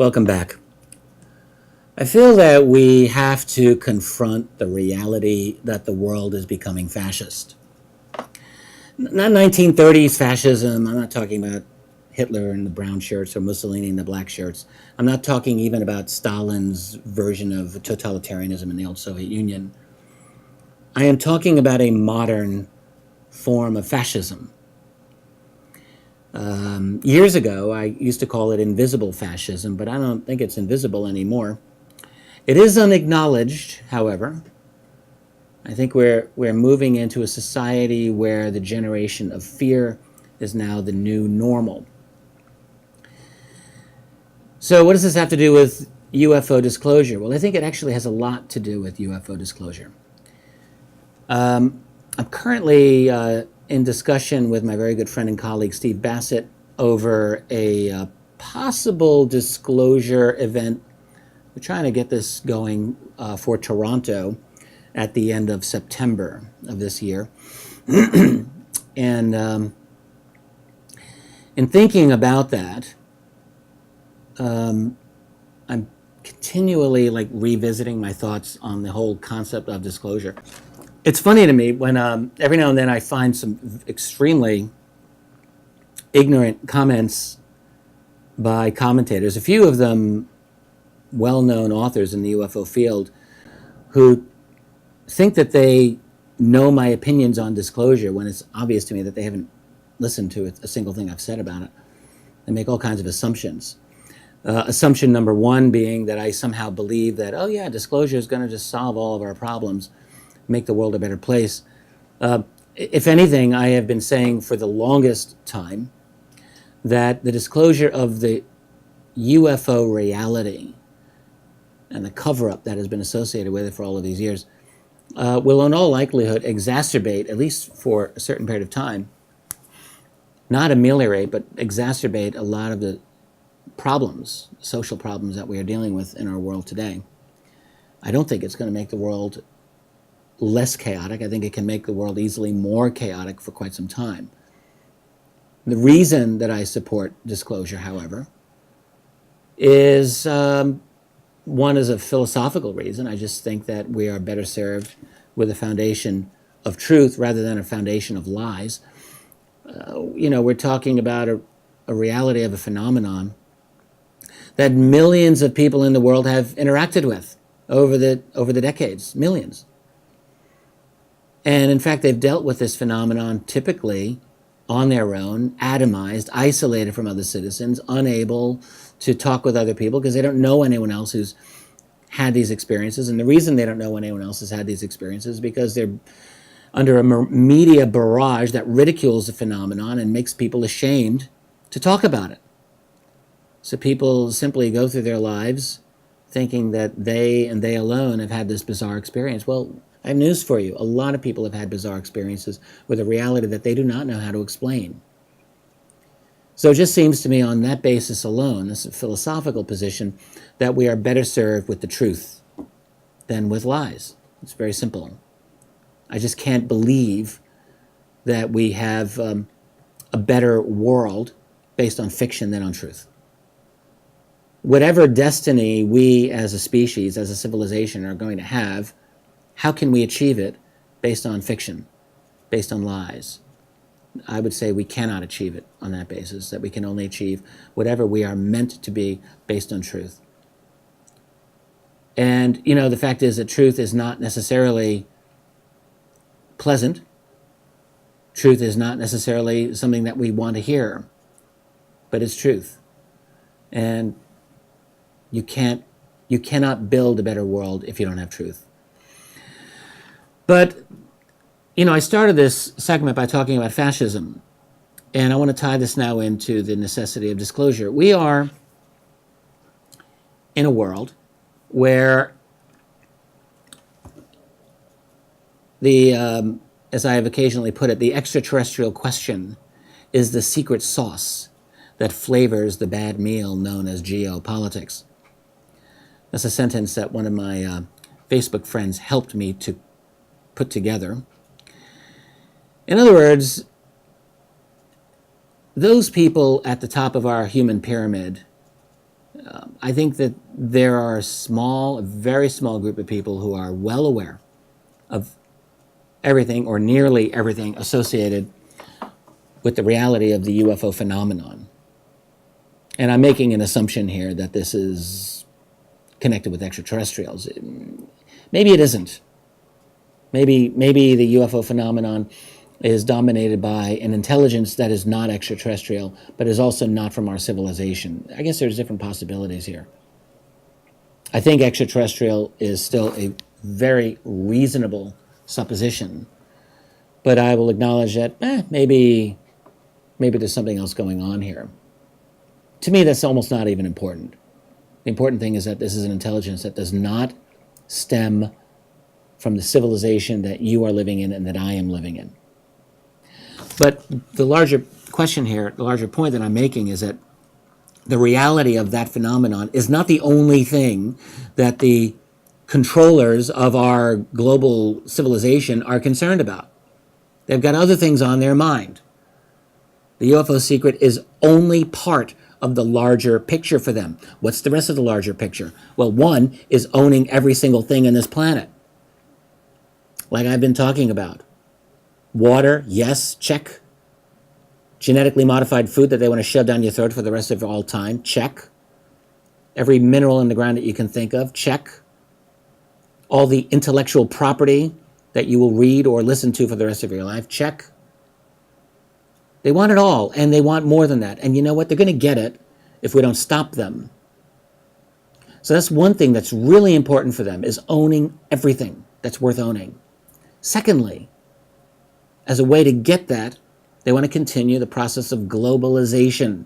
Welcome back. I feel that we have to confront the reality that the world is becoming fascist. Not 1930s fascism. I'm not talking about Hitler in the brown shirts or Mussolini in the black shirts. I'm not talking even about Stalin's version of totalitarianism in the old Soviet Union. I am talking about a modern form of fascism. Years ago, I used to call it invisible fascism, but I don't think it's invisible anymore. It is unacknowledged, however. I think we're moving into a society where the generation of fear is now the new normal. So what does this have to do with UFO disclosure? Well, I think it actually has a lot to do with UFO disclosure. I'm currently in discussion with my very good friend and colleague Steve Bassett over a possible disclosure event. We're trying to get this going for Toronto at the end of September of this year. And in thinking about that, I'm continually revisiting my thoughts on the whole concept of disclosure. It's funny to me when every now and then I find some extremely ignorant comments by commentators, a few of them well-known authors in the UFO field, who think that they know my opinions on disclosure when it's obvious to me that they haven't listened to a single thing I've said about it. They make all kinds of assumptions. Assumption number one being that I somehow believe that, oh yeah, disclosure is going to just solve all of our problems, make the world a better place. If anything, I have been saying for the longest time that the disclosure of the UFO reality and the cover-up that has been associated with it for all of these years will in all likelihood exacerbate, at least for a certain period of time, not ameliorate, but exacerbate a lot of the problems, social problems that we are dealing with in our world today. I don't think it's going to make the world less chaotic. I think it can make the world easily more chaotic for quite some time. The reason that I support disclosure, however, is one is a philosophical reason. I just think that we are better served with a foundation of truth rather than a foundation of lies. We're talking about a reality of a phenomenon that millions of people in the world have interacted with over the decades, millions. And in fact, they've dealt with this phenomenon typically on their own, atomized, isolated from other citizens, unable to talk with other people because they don't know anyone else who's had these experiences. And the reason they don't know anyone else has had these experiences is because they're under a media barrage that ridicules the phenomenon and makes people ashamed to talk about it. So people simply go through their lives thinking that they and they alone have had this bizarre experience. Well, I have news for you. A lot of people have had bizarre experiences with a reality that they do not know how to explain. So it just seems to me on that basis alone, this philosophical position, that we are better served with the truth than with lies. It's very simple. I just can't believe that we have a better world based on fiction than on truth. Whatever destiny we as a species, as a civilization are going to have, how can we achieve it based on fiction, based on lies? I would say we cannot achieve it on that basis, that we can only achieve whatever we are meant to be based on truth. And, the fact is that truth is not necessarily pleasant. Truth is not necessarily something that we want to hear, but it's truth. And you cannot build a better world if you don't have truth. But, I started this segment by talking about fascism, and I want to tie this now into the necessity of disclosure. We are in a world where as I have occasionally put it, the extraterrestrial question is the secret sauce that flavors the bad meal known as geopolitics. That's a sentence that one of my Facebook friends helped me to put together. In other words, those people at the top of our human pyramid, I think that there are a very small group of people who are well aware of everything or nearly everything associated with the reality of the UFO phenomenon. And I'm making an assumption here that this is connected with extraterrestrials. Maybe it isn't. Maybe the UFO phenomenon is dominated by an intelligence that is not extraterrestrial, but is also not from our civilization. I guess there's different possibilities here. I think extraterrestrial is still a very reasonable supposition, but I will acknowledge that maybe there's something else going on here. To me, that's almost not even important. The important thing is that this is an intelligence that does not stem from the civilization that you are living in and that I am living in. But the larger question here, the larger point that I'm making is that the reality of that phenomenon is not the only thing that the controllers of our global civilization are concerned about. They've got other things on their mind. The UFO secret is only part of the larger picture for them. What's the rest of the larger picture? Well, one is owning every single thing on this planet. Like I've been talking about. Water, yes, check. Genetically modified food that they want to shove down your throat for the rest of all time, check. Every mineral in the ground that you can think of, check. All the intellectual property that you will read or listen to for the rest of your life, check. They want it all, and they want more than that. And you know what? They're going to get it if we don't stop them. So that's one thing that's really important for them, is owning everything that's worth owning. Secondly, as a way to get that, they want to continue the process of globalization,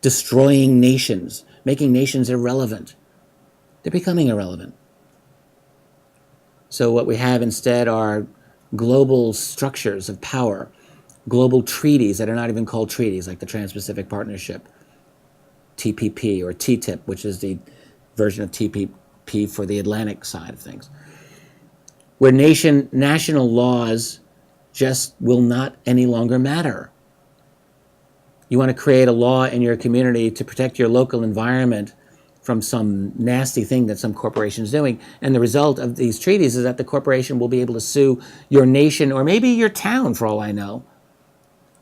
destroying nations, making nations irrelevant. They're becoming irrelevant. So what we have instead are global structures of power, global treaties that are not even called treaties, like the Trans-Pacific Partnership, TPP, or TTIP, which is the version of TPP for the Atlantic side of things, where national laws just will not any longer matter. You want to create a law in your community to protect your local environment from some nasty thing that some corporation is doing, and the result of these treaties is that the corporation will be able to sue your nation or maybe your town, for all I know,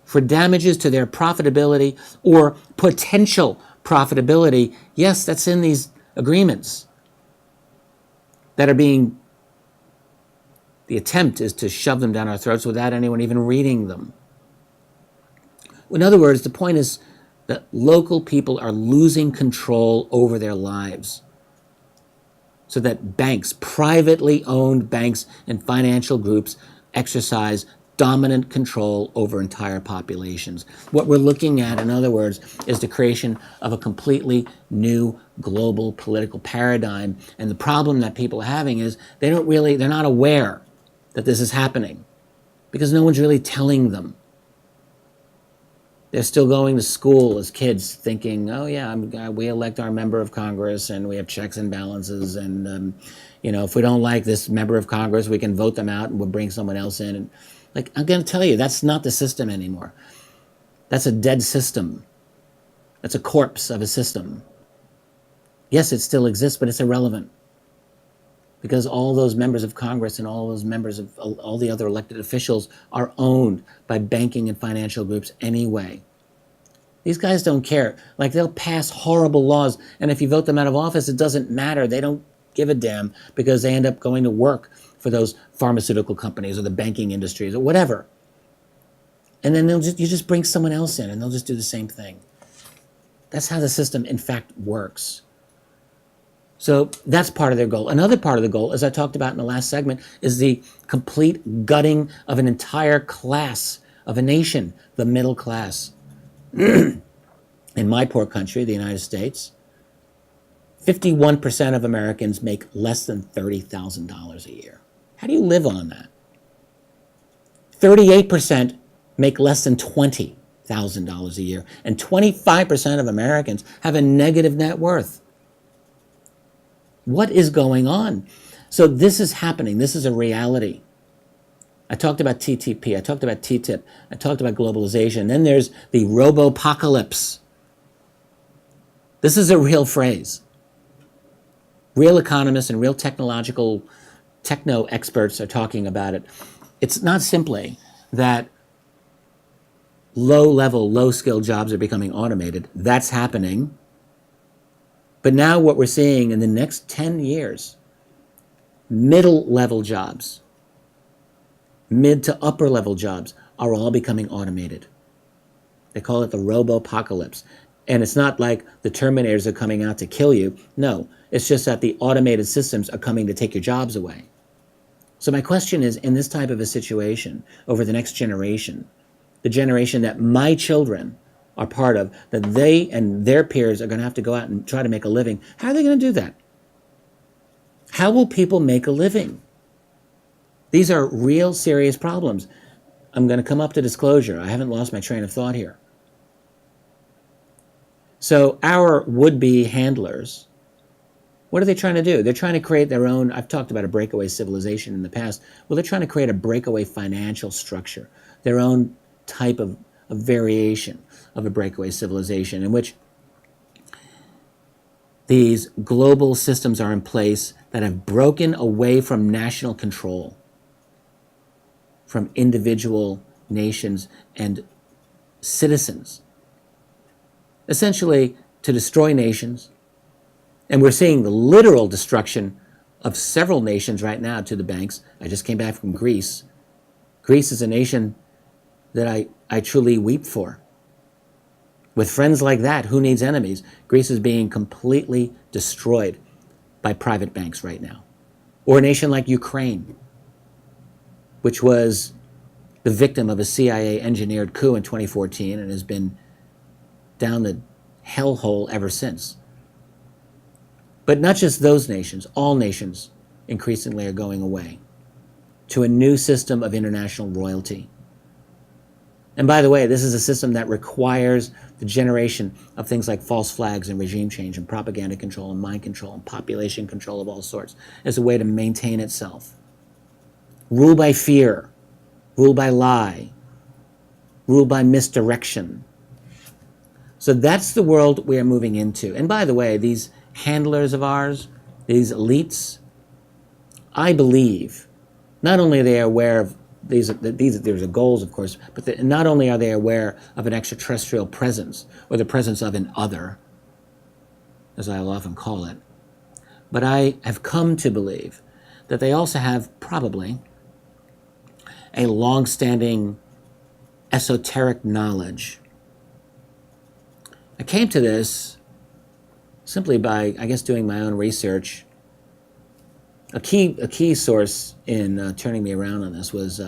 for damages to their profitability or potential profitability. Yes, that's in these agreements that are being, the attempt is to shove them down our throats without anyone even reading them. In other words, the point is that local people are losing control over their lives, so that banks, privately owned banks and financial groups, exercise dominant control over entire populations. What we're looking at, in other words, is the creation of a completely new global political paradigm. And the problem that people are having is they're not aware that this is happening because no one's really telling them. They're still going to school as kids thinking, oh yeah, we elect our member of Congress and we have checks and balances, and if we don't like this member of Congress, we can vote them out and we'll bring someone else in. And like, I'm going to tell you, that's not the system anymore. That's a dead system. That's a corpse of a system. Yes, it still exists, but it's irrelevant, because all those members of Congress and all those members of all the other elected officials are owned by banking and financial groups anyway. These guys don't care. Like, they'll pass horrible laws, and if you vote them out of office, it doesn't matter. They don't give a damn, because they end up going to work for those pharmaceutical companies or the banking industries or whatever. And then you just bring someone else in and they'll just do the same thing. That's how the system, in fact, works. So that's part of their goal. Another part of the goal, as I talked about in the last segment, is the complete gutting of an entire class of a nation, the middle class. In my poor country, the United States, 51% of Americans make less than $30,000 a year. How do you live on that? 38% make less than $20,000 a year, and 25% of Americans have a negative net worth. What is going on? So this is happening. This is a reality. I talked about TTP. I talked about TTIP. I talked about globalization. Then there's the robo-apocalypse. This is a real phrase. Real economists and real techno experts are talking about it. It's not simply that low-level, low-skilled jobs are becoming automated. That's happening. But now what we're seeing in the next 10 years, middle-level jobs, mid to upper-level jobs are all becoming automated. They call it the robo-apocalypse. And it's not like the Terminators are coming out to kill you. No, it's just that the automated systems are coming to take your jobs away. So my question is, in this type of a situation, over the next generation, the generation that my children are part of, that they and their peers are going to have to go out and try to make a living, how are they going to do that? How will people make a living? These are real serious problems. I'm going to come up to disclosure. I haven't lost my train of thought here. So our would-be handlers, what are they trying to do? They're trying to create their own, I've talked about a breakaway civilization in the past. Well, they're trying to create a breakaway financial structure, their own type of variation of a breakaway civilization in which these global systems are in place that have broken away from national control, from individual nations and citizens, essentially to destroy nations. And we're seeing the literal destruction of several nations right now to the banks. I just came back from Greece. Greece is a nation that I truly weep for. With friends like that, who needs enemies? Greece is being completely destroyed by private banks right now. Or a nation like Ukraine, which was the victim of a CIA-engineered coup in 2014 and has been down the hellhole ever since. But not just those nations, all nations increasingly are going away to a new system of international royalty. And by the way, this is a system that requires the generation of things like false flags and regime change and propaganda control and mind control and population control of all sorts as a way to maintain itself. Rule by fear, rule by lie, rule by misdirection. So that's the world we are moving into. And by the way, these handlers of ours, these elites, I believe, not only are they aware of these there's goals, of course, but not only are they aware of an extraterrestrial presence or the presence of an other, as I'll often call it, but I have come to believe that they also have probably a long-standing esoteric knowledge. I came to this simply by, I guess, doing my own research. A key source in turning me around on this was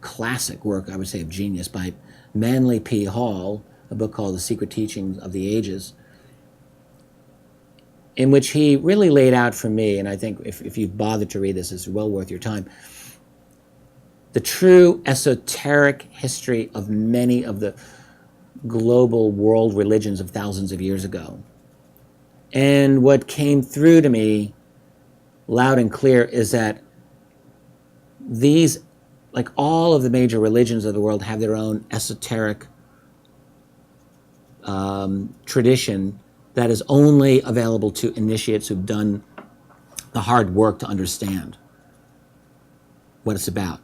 classic work, I would say, of genius by Manly P. Hall, a book called The Secret Teachings of the Ages, in which he really laid out for me, and I think if you've bothered to read this, it's well worth your time, the true esoteric history of many of the global world religions of thousands of years ago. And what came through to me loud and clear is that these, like all of the major religions of the world, have their own esoteric tradition that is only available to initiates who've done the hard work to understand what it's about.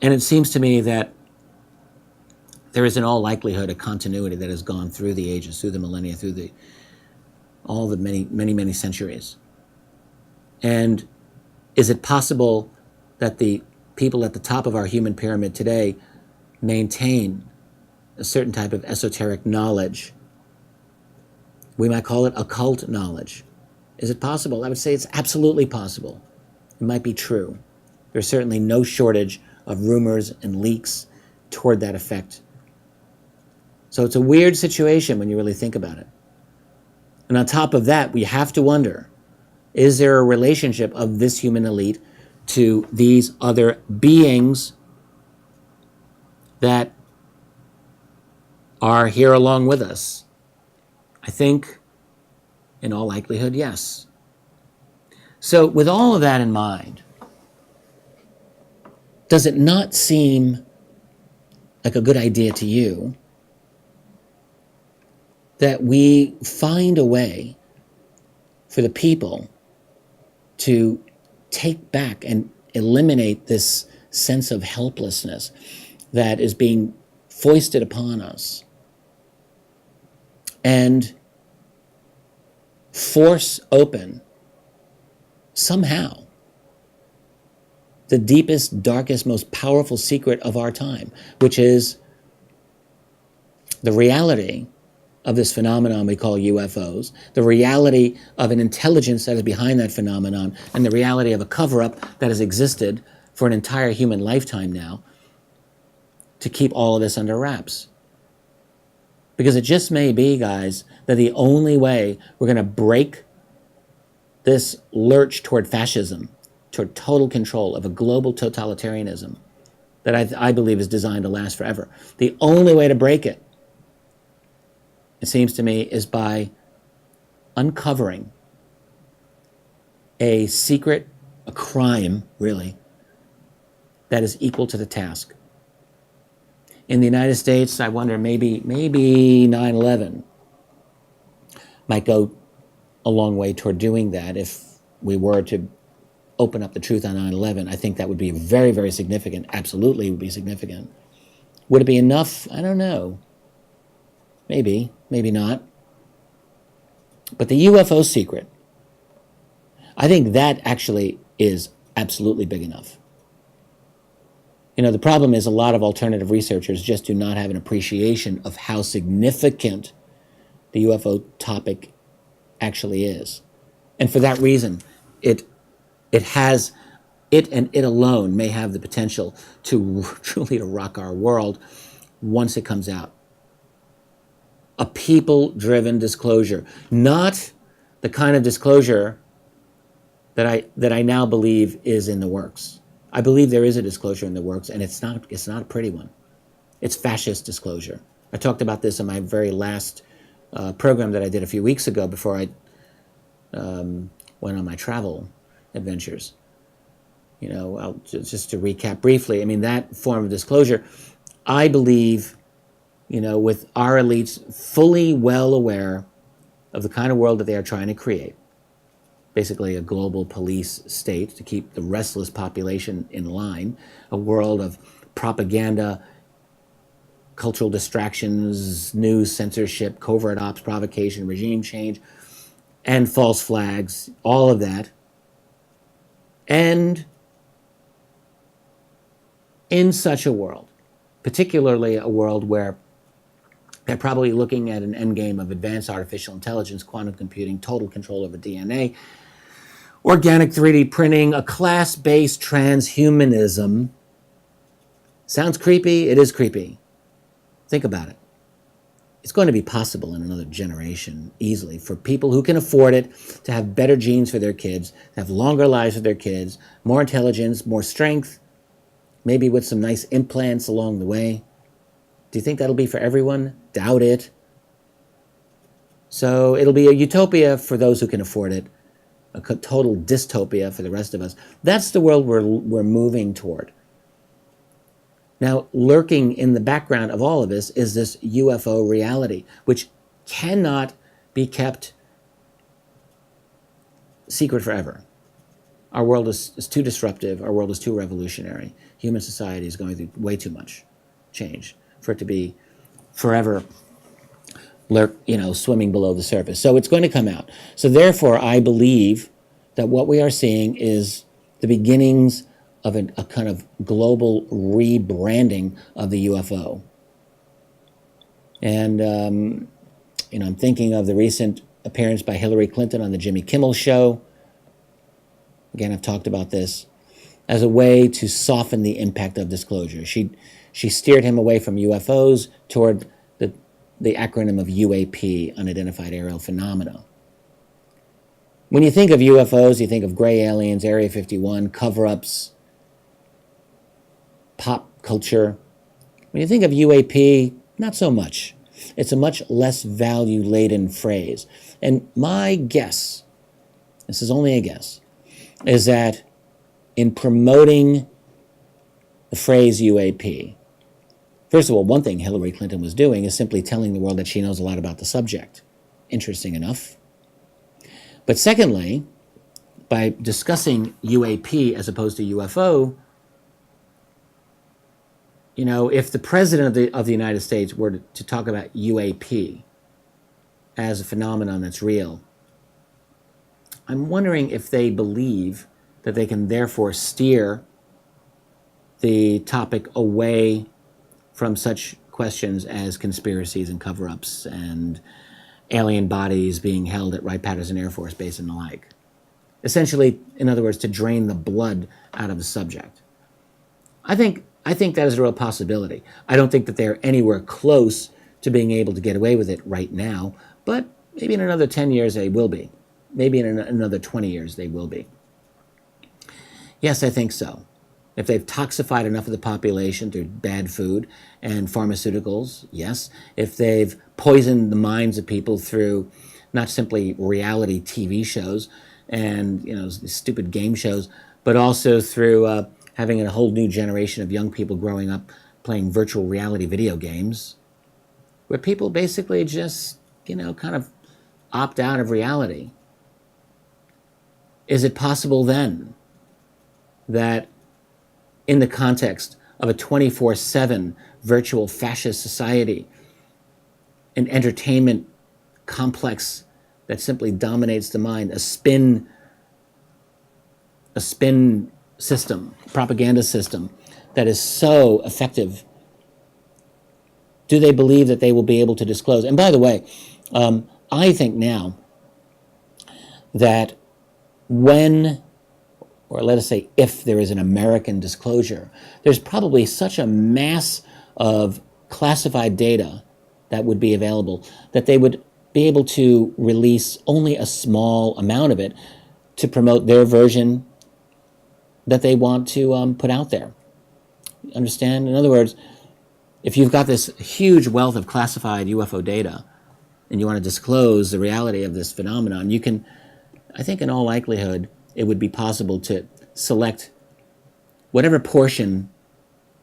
And it seems to me that there is in all likelihood a continuity that has gone through the ages, through the millennia, through all the many centuries. And is it possible that the people at the top of our human pyramid today maintain a certain type of esoteric knowledge? We might call it occult knowledge. Is it possible? I would say it's absolutely possible. It might be true. There's certainly no shortage of rumors and leaks toward that effect. So it's a weird situation when you really think about it. And on top of that, we have to wonder, is there a relationship of this human elite to these other beings that are here along with us? I think, in all likelihood, yes. So with all of that in mind, does it not seem like a good idea to you that we find a way for the people to take back and eliminate this sense of helplessness that is being foisted upon us, and force open somehow the deepest, darkest, most powerful secret of our time, which is the reality of this phenomenon we call UFOs, the reality of an intelligence that is behind that phenomenon, and the reality of a cover-up that has existed for an entire human lifetime now to keep all of this under wraps. Because it just may be, guys, that the only way we're going to break this lurch toward fascism, toward total control of a global totalitarianism that I believe is designed to last forever, the only way to break it, it seems to me, is by uncovering a secret, a crime, really, that is equal to the task. In the United States, I wonder, maybe 9/11 might go a long way toward doing that. If we were to open up the truth on 9/11, I think that would be very, very significant. Absolutely would be significant. Would it be enough? I don't know. Maybe, maybe not. But the UFO secret, I think that actually is absolutely big enough. You know, the problem is a lot of alternative researchers just do not have an appreciation of how significant the UFO topic actually is. And for that reason, it alone may have the potential to truly to rock our world once it comes out. A people-driven disclosure, not the kind of disclosure that I now believe is in the works. I believe there is a disclosure in the works, and it's not a pretty one. It's fascist disclosure. I talked about this in my very last program that I did a few weeks ago before I went on my travel adventures. You know, just to recap briefly, I mean, that form of disclosure, I believe, you know, with our elites fully well aware of the kind of world that they are trying to create, basically a global police state to keep the restless population in line, a world of propaganda, cultural distractions, news censorship, covert ops, provocation, regime change, and false flags, all of that. And in such a world, particularly a world where they're probably looking at an endgame of advanced artificial intelligence, quantum computing, total control over DNA, organic 3D printing, a class-based transhumanism. Sounds creepy? It is creepy. Think about it. It's going to be possible in another generation, easily, for people who can afford it to have better genes for their kids, to have longer lives for their kids, more intelligence, more strength, maybe with some nice implants along the way. Do you think that'll be for everyone? Doubt it. So it'll be a utopia for those who can afford it, a total dystopia for the rest of us. That's the world we're moving toward. Now, lurking in the background of all of this is this UFO reality, which cannot be kept secret forever. Our world is too disruptive. Our world is too revolutionary. Human society is going through way too much change for it to be forever swimming below the surface. So it's going to come out. So therefore, I believe that what we are seeing is the beginnings of a kind of global rebranding of the UFO. And, I'm thinking of the recent appearance by Hillary Clinton on the Jimmy Kimmel Show. Again, I've talked about this as a way to soften the impact of disclosure. She steered him away from UFOs toward the acronym of UAP, Unidentified Aerial Phenomena. When you think of UFOs, you think of gray aliens, Area 51, cover-ups, pop culture. When you think of UAP, not so much. It's a much less value-laden phrase. And my guess, this is only a guess, is that in promoting the phrase UAP, First of all, one thing Hillary Clinton was doing is simply telling the world that she knows a lot about the subject. Interesting enough. But secondly, by discussing UAP as opposed to UFO, you know, if the president of the United States were to talk about UAP as a phenomenon that's real, I'm wondering if they believe that they can therefore steer the topic away from such questions as conspiracies and cover-ups and alien bodies being held at Wright-Patterson Air Force Base and the like. Essentially, in other words, to drain the blood out of the subject. I think that is a real possibility. I don't think that they're anywhere close to being able to get away with it right now, but maybe in another 10 years they will be. Maybe in another 20 years they will be. Yes, I think so. If they've toxified enough of the population through bad food and pharmaceuticals, yes. If they've poisoned the minds of people through not simply reality TV shows and, you know, stupid game shows, but also through having a whole new generation of young people growing up playing virtual reality video games, where people basically just, you know, kind of opt out of reality. Is it possible then that in the context of a 24/7 virtual fascist society, an entertainment complex that simply dominates the mind, a spin system, propaganda system that is so effective, do they believe that they will be able to disclose? And by the way, I think now that when, or let us say if there is an American disclosure, there's probably such a mass of classified data that would be available that they would be able to release only a small amount of it to promote their version that they want to put out there. Understand? In other words, if you've got this huge wealth of classified UFO data and you want to disclose the reality of this phenomenon, you can, I think in all likelihood, it would be possible to select whatever portion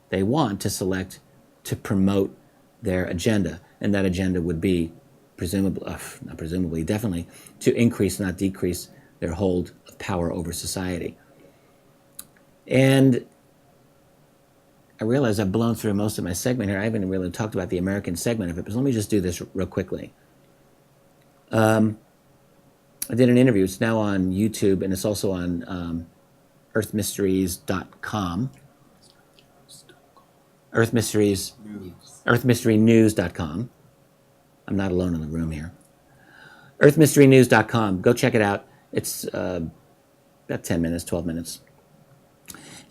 they want to select to promote their agenda. And that agenda would be definitely to increase, not decrease, their hold of power over society. And I realize I've blown through most of my segment here. I haven't really talked about the American segment of it, but let me just do this real quickly. I did an interview. It's now on YouTube, and it's also on earthmysteries.com. earthmysterynews.com. I'm not alone in the room here. earthmysterynews.com. Go check it out. It's about 10 minutes, 12 minutes.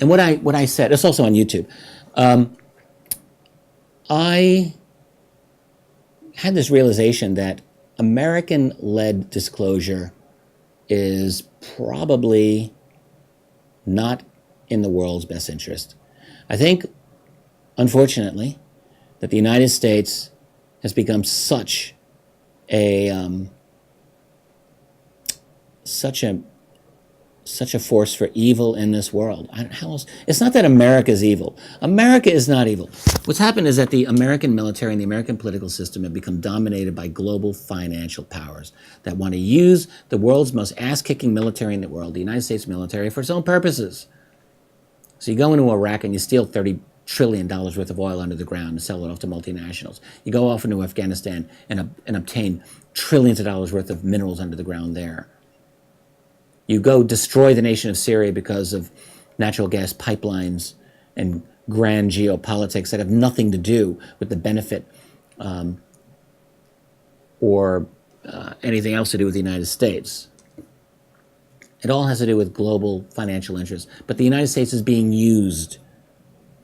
And what I said, it's also on YouTube. I had this realization that American-led disclosure is probably not in the world's best interest. I think, unfortunately, that the United States has become such a force for evil in this world. How else? It's not that America is evil. America is not evil. What's happened is that the American military and the American political system have become dominated by global financial powers that want to use the world's most ass-kicking military in the world, the United States military, for its own purposes. So you go into Iraq and you steal $30 trillion worth of oil under the ground and sell it off to multinationals. You go off into Afghanistan and obtain trillions of dollars worth of minerals under the ground there. You go destroy the nation of Syria because of natural gas pipelines and grand geopolitics that have nothing to do with the benefit or anything else to do with the United States. It all has to do with global financial interests. But the United States is being used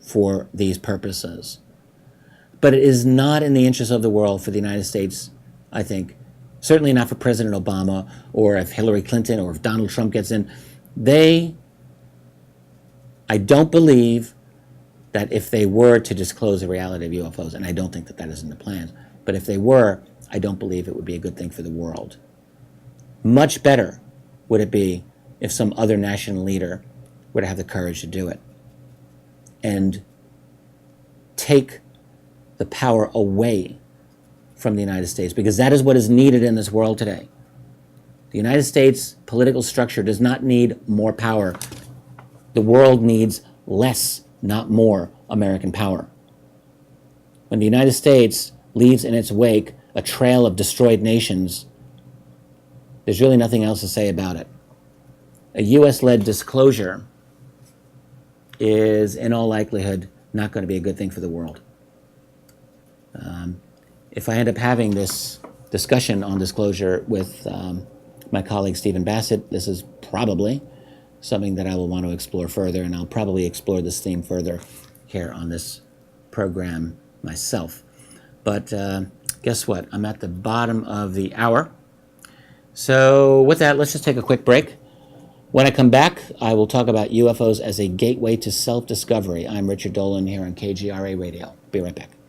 for these purposes. But it is not in the interest of the world for the United States, I think. Certainly not for President Obama, or if Hillary Clinton or if Donald Trump gets in. I don't believe that if they were to disclose the reality of UFOs, and I don't think that that is in the plans, but if they were, I don't believe it would be a good thing for the world. Much better would it be if some other national leader were to have the courage to do it and take the power away from the United States, because that is what is needed in this world today. The United States political structure does not need more power. The world needs less, not more, American power. When the United States leaves in its wake a trail of destroyed nations, there's really nothing else to say about it. A US-led disclosure is, in all likelihood, not going to be a good thing for the world. If I end up having this discussion on disclosure with my colleague Stephen Bassett, this is probably something that I will want to explore further, and I'll probably explore this theme further here on this program myself. But guess what? I'm at the bottom of the hour. So with that, let's just take a quick break. When I come back, I will talk about UFOs as a gateway to self-discovery. I'm Richard Dolan here on KGRA Radio. Be right back.